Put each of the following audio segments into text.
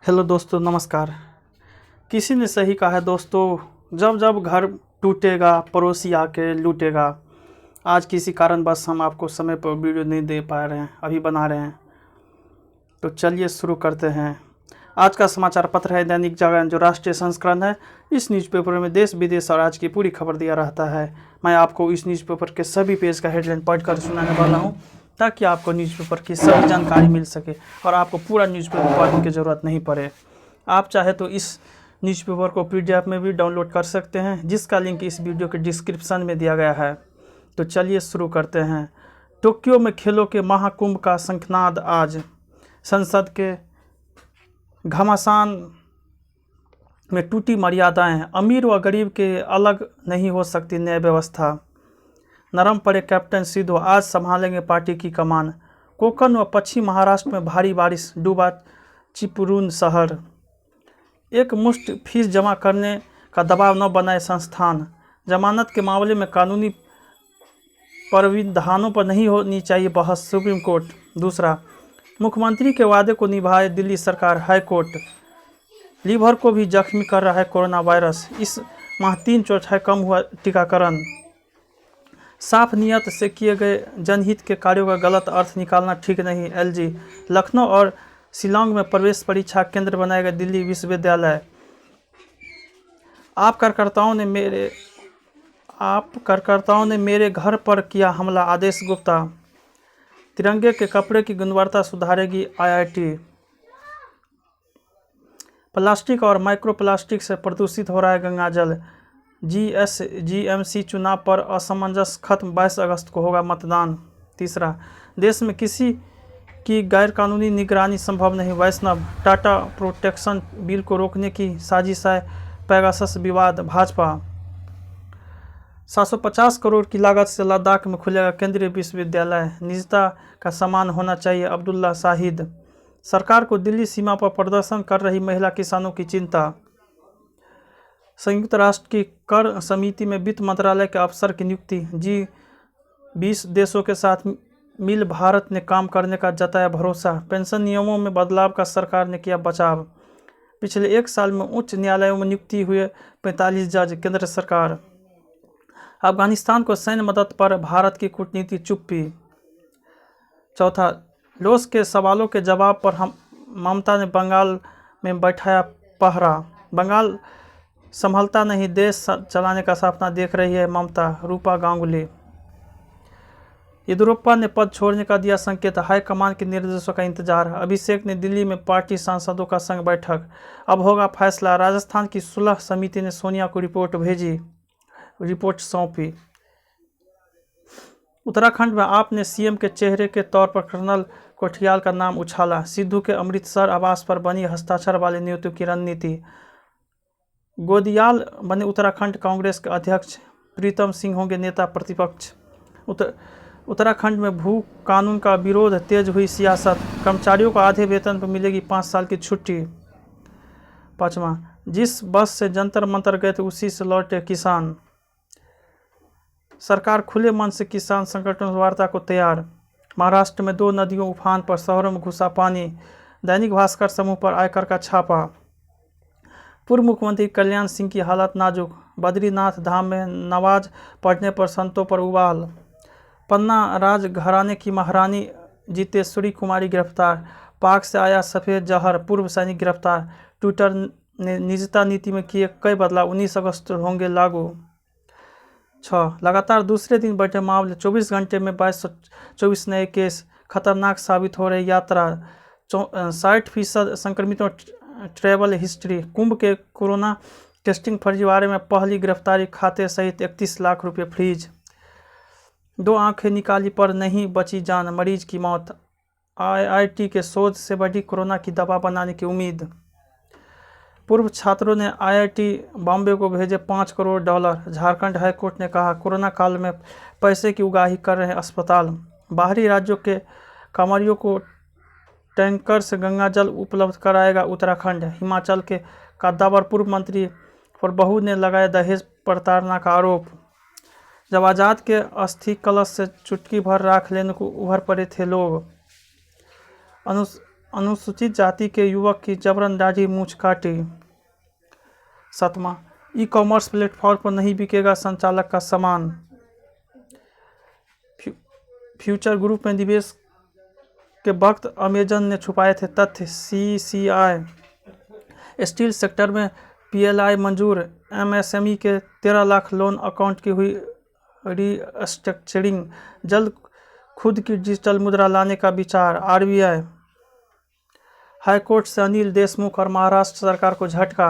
Hello दोस्तों, नमस्कार। किसी ने सही कहा है दोस्तों, जब जब घर टूटेगा पड़ोसी आके लूटेगा। आज किसी कारणवश हम आपको समय पर वीडियो नहीं दे पा रहे हैं, अभी बना रहे हैं। तो चलिए शुरू करते हैं। आज का समाचार पत्र है दैनिक जागरण, जो राष्ट्रीय संस्करण है। इस न्यूज़पेपर में देश विदेश और आज की पूरी खबर दिया रहता है। मैं आपको इस न्यूज़पेपर के सभी पेज का हेडलाइन पढ़कर सुनाने वाला हूँ, ताकि आपको न्यूज़पेपर की सभी जानकारी मिल सके और आपको पूरा न्यूज़पेपर पढ़ने की ज़रूरत नहीं पड़े। आप चाहे तो इस न्यूज़पेपर को PDF में भी डाउनलोड कर सकते हैं, जिसका लिंक इस वीडियो के डिस्क्रिप्शन में दिया गया है। तो चलिए शुरू करते हैं। टोक्यो में खेलों के महाकुंभ का शंखनाद आज। संसद के घमासान में टूटी मर्यादाएं, अमीर व गरीब के अलग नहीं हो सकती न्याय व्यवस्था। नरम पड़े कैप्टन सिद्धू, आज संभालेंगे पार्टी की कमान। कोंकण व पश्चिम महाराष्ट्र में भारी बारिश, डूबा चिपळूण शहर। एक मुश्त फीस जमा करने का दबाव न बनाए संस्थान। जमानत के मामले में कानूनी प्रावधानों पर नहीं होनी चाहिए बहस, सुप्रीम कोर्ट। दूसरा, मुख्यमंत्री के वादे को निभाए दिल्ली सरकार, हाई कोर्ट। लीवर को भी जख्मी कर रहा है कोरोना वायरस, इस माह 3/4 कम हुआ टीकाकरण। साफ नियत से किए गए जनहित के कार्यों का गलत अर्थ निकालना ठीक नहीं, LG। लखनऊ और शिलांग में प्रवेश परीक्षा केंद्र बनाएगा दिल्ली विश्वविद्यालय। आप कार्यकर्ताओं ने मेरे घर पर किया हमला, आदेश गुप्ता। तिरंगे के कपड़े की गुणवत्ता सुधारेगी IIT। प्लास्टिक और माइक्रोप्लास्टिक से प्रदूषित हो रहा है गंगा जल। GSGMC चुनाव पर असमंजस खत्म, 22 अगस्त को होगा मतदान। तीसरा, देश में किसी की गैरकानूनी निगरानी संभव नहीं, वैष्णव। टाटा प्रोटेक्शन बिल को रोकने की साजिश है, पेगासस विवाद, भाजपा। 750 करोड़ की लागत से लद्दाख में खुलेगा केंद्रीय विश्वविद्यालय, निजता का सम्मान होना चाहिए, अब्दुल्ला शाहिद। सरकार को दिल्ली सीमा पर प्रदर्शन कर रही महिला किसानों की चिंता। संयुक्त राष्ट्र की कर समिति में वित्त मंत्रालय के अफसर की नियुक्ति। G20 देशों के साथ मिल भारत ने काम करने का जताया भरोसा। पेंशन नियमों में बदलाव का सरकार ने किया बचाव। पिछले 1 साल में उच्च न्यायालयों में नियुक्ति हुए 45 जज, केंद्र सरकार। अफगानिस्तान को सैन्य मदद पर भारत की कूटनीति, चुप्पी। चौथा, लोस के सवालों के जवाब पर ममता ने बंगाल में बैठाया पहरा। बंगाल संभलता नहीं, देश चलाने का सपना देख रही है ममता, रूपा गांगुली। येदियुरप्पा ने पद छोड़ने का दिया संकेत, हाईकमान के निर्देशों का इंतजार। अभिषेक ने दिल्ली में पार्टी सांसदों का संग बैठक, अब होगा फैसला। राजस्थान की सुलह समिति ने सोनिया को रिपोर्ट भेजी, रिपोर्ट सौंपी। उत्तराखंड में आपने CM के चेहरे के तौर पर कर्नल कोठियाल का नाम उछाला। सिद्धू के अमृतसर आवास पर बनी हस्ताक्षर वाली नियुक्तियों की रणनीति। गोदियाल बने उत्तराखंड कांग्रेस के अध्यक्ष, प्रीतम सिंह होंगे नेता प्रतिपक्ष। उत्तराखंड में भू कानून का विरोध, तेज हुई सियासत। कर्मचारियों को आधे वेतन पर मिलेगी 5 साल की छुट्टी। पाँचवां, जिस बस से जंतर मंतर गए थे उसी से लौटे किसान। सरकार खुले मन से किसान संगठन वार्ता को तैयार। महाराष्ट्र में 2 नदियों उफान पर, शहरों में घुसा पानी। दैनिक भास्कर समूह पर आयकर का छापा। पूर्व मुख्यमंत्री कल्याण सिंह की हालत नाजुक। बद्रीनाथ धाम में नमाज पढ़ने पर संतों पर उबाल। पन्ना राज घराने की महारानी जितेश्वरी कुमारी गिरफ्तार। पाक से आया सफ़ेद जहर, पूर्व सैनिक गिरफ्तार। ट्विटर ने निजता नीति में किए कई बदलाव, 19 अगस्त होंगे लागू। 6, लगातार दूसरे दिन बढ़े मामले, 24 घंटे में 2224 नए केस। खतरनाक साबित हो रही यात्रा, 60% संक्रमितों ट्रैवल हिस्ट्री। कुंभ के कोरोना टेस्टिंग फर्जीवाड़े में पहली गिरफ्तारी, खाते सहित 31 लाख रुपये फ्रीज। 2 आंखें निकाली पर नहीं बची जान, मरीज की मौत। IIT के शोध से बढ़ी कोरोना की दवा बनाने की उम्मीद। पूर्व छात्रों ने IIT बॉम्बे को भेजे $5 करोड़। झारखंड हाईकोर्ट ने कहा, कोरोना काल में पैसे की उगाही कर रहे अस्पताल। बाहरी राज्यों के कांवरियों को टैंकर से गंगा जल उपलब्ध कराएगा उत्तराखंड। हिमाचल के कद्दावर पूर्व मंत्री पर बहू ने लगाया दहेज प्रताड़ना का आरोप। जब आज़ाद के अस्थि कलश से चुटकी भर राख लेने को उभर पड़े थे लोग। अनुसूचित जाति के युवक की जबरन दाढ़ी मूंछ काटी। 7वां, ई-कॉमर्स प्लेटफॉर्म पर नहीं बिकेगा संचालक का सामान। फ्यूचर ग्रुप में निवेश के वक्त अमेजन ने छुपाए थे तथ्य। CCI स्टील सेक्टर में PLI मंजूर। MSME के 13 लाख लोन अकाउंट की हुई रीस्ट्रक्चरिंग। जल्द खुद की डिजिटल मुद्रा लाने का विचार। RBI। हाईकोर्ट से अनिल देशमुख और महाराष्ट्र सरकार को झटका।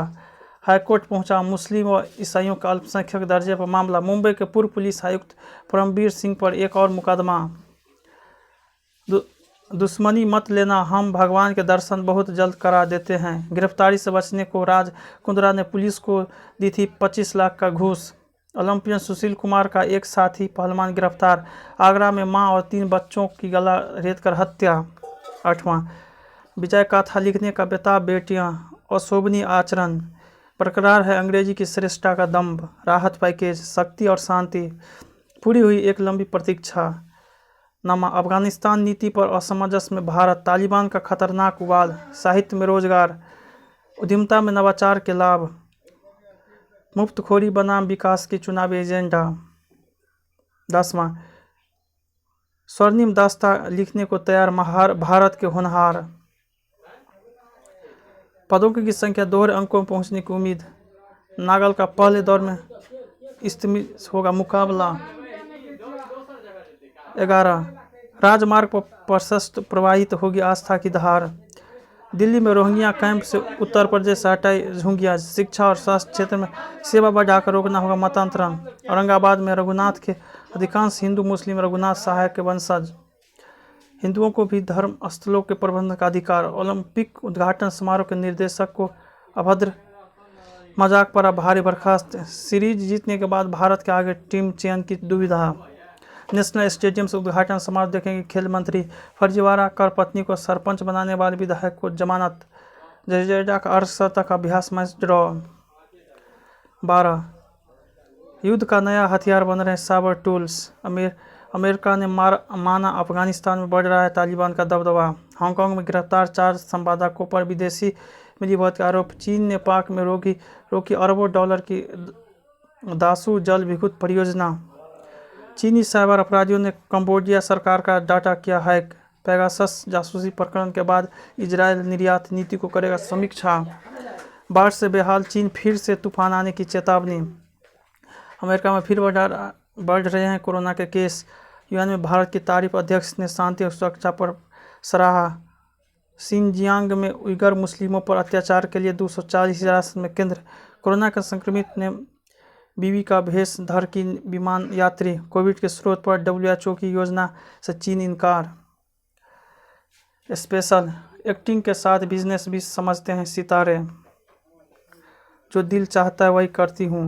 हाईकोर्ट पहुंचा मुस्लिम व ईसाइयों के अल्पसंख्यक दर्जे पर मामला। मुंबई के पूर्व पुलिस आयुक्त परमबीर सिंह पर एक और मुकदमा। दुश्मनी मत लेना, हम भगवान के दर्शन बहुत जल्द करा देते हैं। गिरफ्तारी से बचने को राज कुंद्रा ने पुलिस को दी थी 25 लाख का घूस। ओलंपियन सुशील कुमार का एक साथी पहलवान गिरफ्तार। आगरा में मां और 3 बच्चों की गला रेतकर हत्या। 8वां, विजय गाथा लिखने का बेताब बेटियां, अशोभनीय आचरण। बरकरार है अंग्रेजी की श्रेष्ठता का दम्भ। राहत पैकेज, शक्ति और शांति। पूरी हुई एक लंबी प्रतीक्षा। नामा, अफगानिस्तान नीति पर असमंजस में भारत। तालिबान का खतरनाक उबाल। साहित्य में रोजगार, उद्यमिता में नवाचार के लाभ। मुफ्तखोरी बनाम विकास की चुनावी एजेंडा। 10वां, स्वर्णिम दास्ता लिखने को तैयार भारत के होनहार। पदों की संख्या दोहरे अंकों में पहुंचने की उम्मीद। नागल का पहले दौर में इस्तीमित होगा मुकाबला। 11, राजमार्ग पर प्रशस्त प्रवाहित होगी आस्था की धार। दिल्ली में रोहिंग्या कैंप से उत्तर प्रदेश से हटाई झुंगिया। शिक्षा और स्वास्थ्य क्षेत्र में सेवा बढ़ाकर रोकना होगा मतांतरण। औरंगाबाद में रघुनाथ के अधिकांश हिंदू मुस्लिम रघुनाथ सहाय के वंशज। हिंदुओं को भी धर्म स्थलों के प्रबंधन का अधिकार। ओलंपिक उद्घाटन समारोह के निर्देशक को अभद्र मजाक पर भारी बर्खास्त। सीरीज जीतने के बाद भारत के आगे टीम चयन की दुविधा। नेशनल स्टेडियम से उद्घाटन समारोह देखेंगे खेल मंत्री। फर्जीवाड़ा कर पत्नी को सरपंच बनाने वाले विधायक को जमानत। जडेजा का अर्धशतक का अभ्यास मैच ड्रॉ। 12, युद्ध का नया हथियार बन रहे साइबर टूल्स। अमेरिका ने माना अफगानिस्तान में बढ़ रहा है तालिबान का दबदबा। हांगकांग में गिरफ्तार 4 संवादकों पर विदेशी मिलीभगत का आरोप। चीन ने पाक में रोकी अरबों डॉलर की दासू जल विद्युत परियोजना। चीनी साइबर अपराधियों ने कंबोडिया सरकार का डाटा किया हैक। पेगासस जासूसी प्रकरण के बाद इजरायल निर्यात नीति को करेगा समीक्षा। बाढ़ से बेहाल चीन, फिर से तूफान आने की चेतावनी। अमेरिका में फिर बढ़ रहे हैं कोरोना के केस। यूएन में भारत की तारीफ, अध्यक्ष ने शांति और सुरक्षा पर सराहा। शिनजियांग में उइगर मुस्लिमों पर अत्याचार के लिए 240 हिरासत में केंद्र। कोरोना के संक्रमित ने बीवी का भेष धर की विमान यात्री। कोविड के स्रोत पर WHO की योजना से चीन इनकार। स्पेशल एक्टिंग के साथ बिजनेस भी समझते हैं सितारे। जो दिल चाहता है वही करती हूँ।